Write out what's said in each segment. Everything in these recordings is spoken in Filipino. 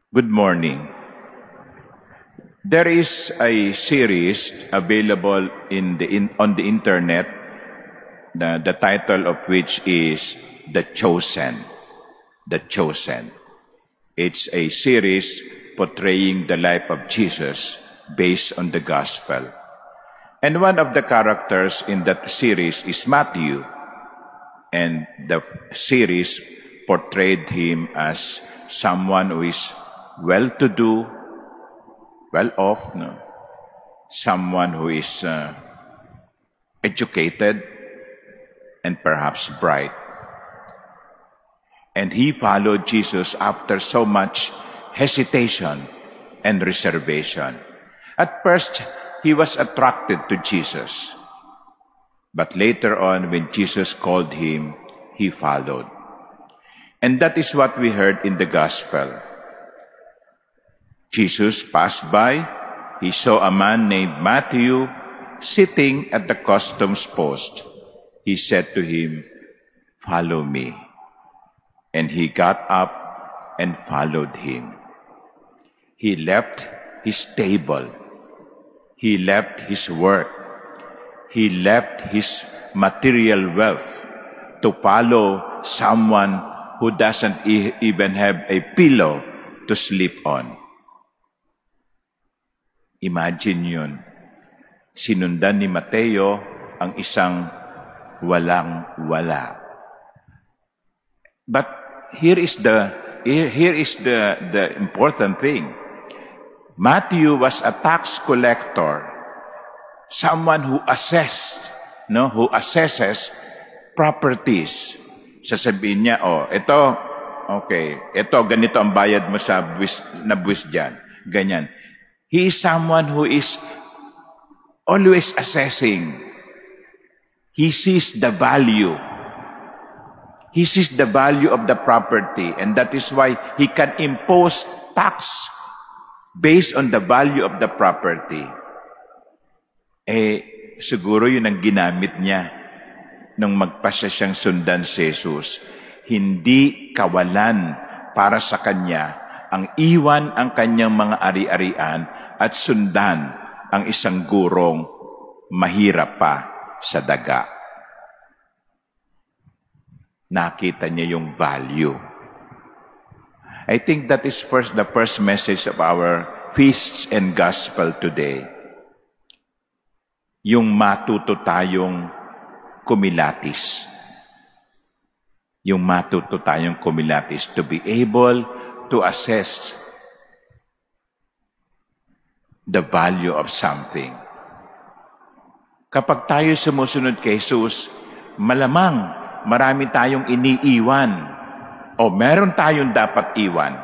Good morning. There is a series available on the internet, the title of which is The Chosen. The Chosen. It's a series portraying the life of Jesus based on the gospel. And one of the characters in that series is Matthew. And the series portrayed him as someone who is well-to-do, well-off, someone who is educated and perhaps bright. And he followed Jesus after so much hesitation and reservation. At first, he was attracted to Jesus. But later on, when Jesus called him, he followed. And that is what we heard in the gospel. Jesus passed by. He saw a man named Matthew sitting at the customs post. He said to him, "Follow me." And he got up and followed him. He left his table. He left his work. He left his material wealth to follow someone who doesn't even have a pillow to sleep on. Imagine yun. Sinundan ni Mateo ang isang walang-wala. But here is the important thing. Matthew was a tax collector, someone who assesses properties. Sasabihin niya, ito ganito ang bayad mo sa buwis diyan. Ganyan. He is someone who is always assessing. He sees the value. He sees the value of the property, and that is why he can impose tax based on the value of the property. Siguro yun ang ginamit niya nung magpasya siyang sundan si Jesus. Hindi kawalan para sa kanya ang iwan ang kanyang mga ari-arian at sundan ang isang gurong mahirap pa sa daga. Nakita niya yung value. I think that is the first message of our feasts and gospel today. Yung matuto tayong kumilatis. Yung matuto tayong kumilatis to be able to assess the value of something. Kapag tayo sumusunod kay Jesus, malamang marami tayong iniiwan o meron tayong dapat iwan.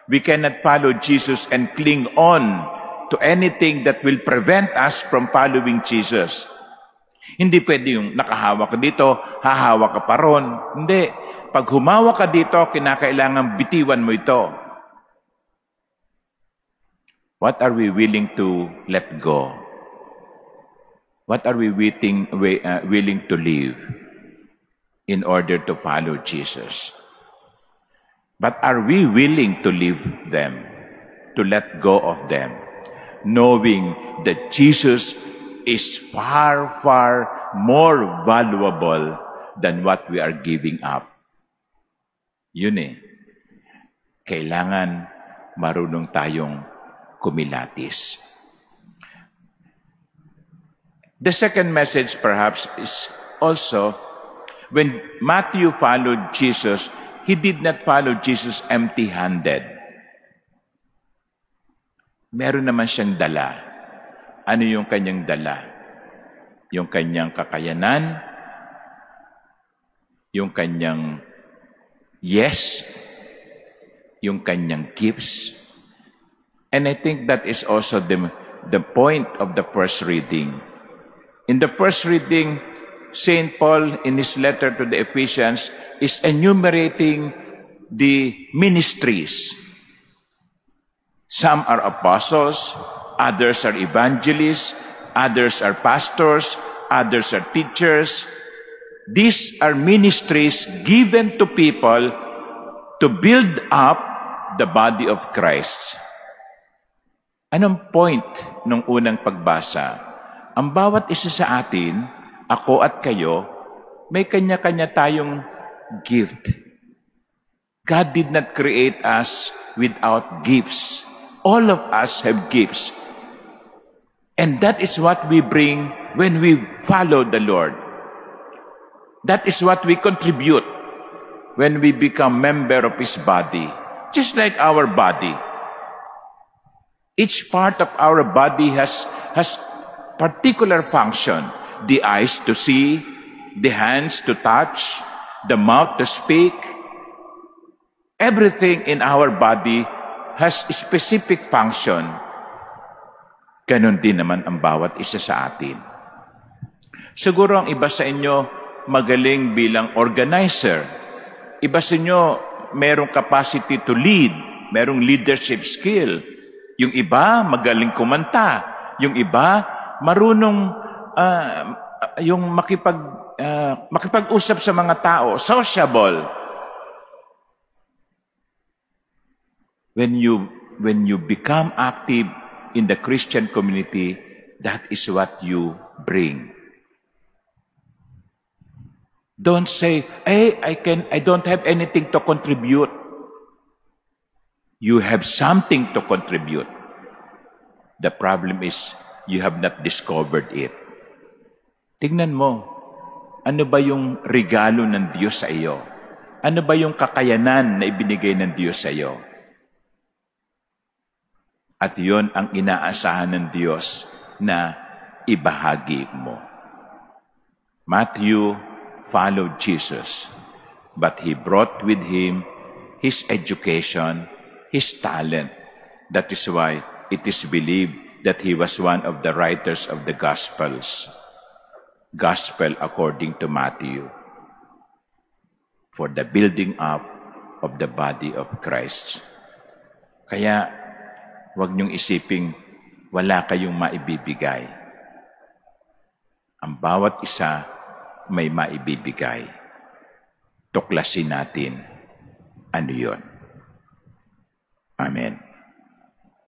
We cannot follow Jesus and cling on to anything that will prevent us from following Jesus. Hindi pwede yung nakahawak ka dito, hahawak ka pa ron. Hindi. Pag humawak ka dito, kinakailangan bitiwan mo ito. What are we willing to let go? What are we willing to leave in order to follow Jesus? But are we willing to leave them, to let go of them, knowing that Jesus is far, far more valuable than what we are giving up? Yun Kailangan marunong tayong kumilatis. The second message perhaps is also, when Matthew followed Jesus, he did not follow Jesus empty-handed. Meron naman siyang dala. Ano yung kanyang dala? Yung kanyang kakayanan, yung kanyang yung kanyang gifts. And I think that is also the point of the first reading. In the first reading, St. Paul, in his letter to the Ephesians, is enumerating the ministries. Some are apostles, others are evangelists, others are pastors, others are teachers. These are ministries given to people to build up the body of Christ. Anong point nung unang pagbasa? Ang bawat isa sa atin, ako at kayo, may kanya-kanya tayong gift. God did not create us without gifts. All of us have gifts. And that is what we bring when we follow the Lord. That is what we contribute when we become member of His body. Just like our body. Each part of our body has particular function. The eyes to see, the hands to touch, the mouth to speak. Everything in our body has a specific function. Ganon din naman ang bawat isa sa atin. Siguro ang iba sa inyo magaling bilang organizer. Iba sa inyo merong capacity to lead, merong leadership skill. Yung iba magaling kumanta, yung iba marunong yung makipag-usap sa mga tao, sociable. When you become active in the Christian community, that is what you bring. Don't say, hey, I don't have anything to contribute. You have something to contribute. The problem is, you have not discovered it. Tingnan mo, ano ba yung regalo ng Diyos sa iyo? Ano ba yung kakayanan na ibinigay ng Diyos sa iyo? At yun ang inaasahan ng Diyos na ibahagi mo. Matthew followed Jesus, but he brought with him his education, his talent. That is why it is believed that he was one of the writers of the Gospels. Gospel according to Matthew, for the building up of the body of Christ. Kaya, huwag niyong isiping wala kayong maibibigay. Ang bawat isa may maibibigay. Tuklasin natin ano yun. Amen.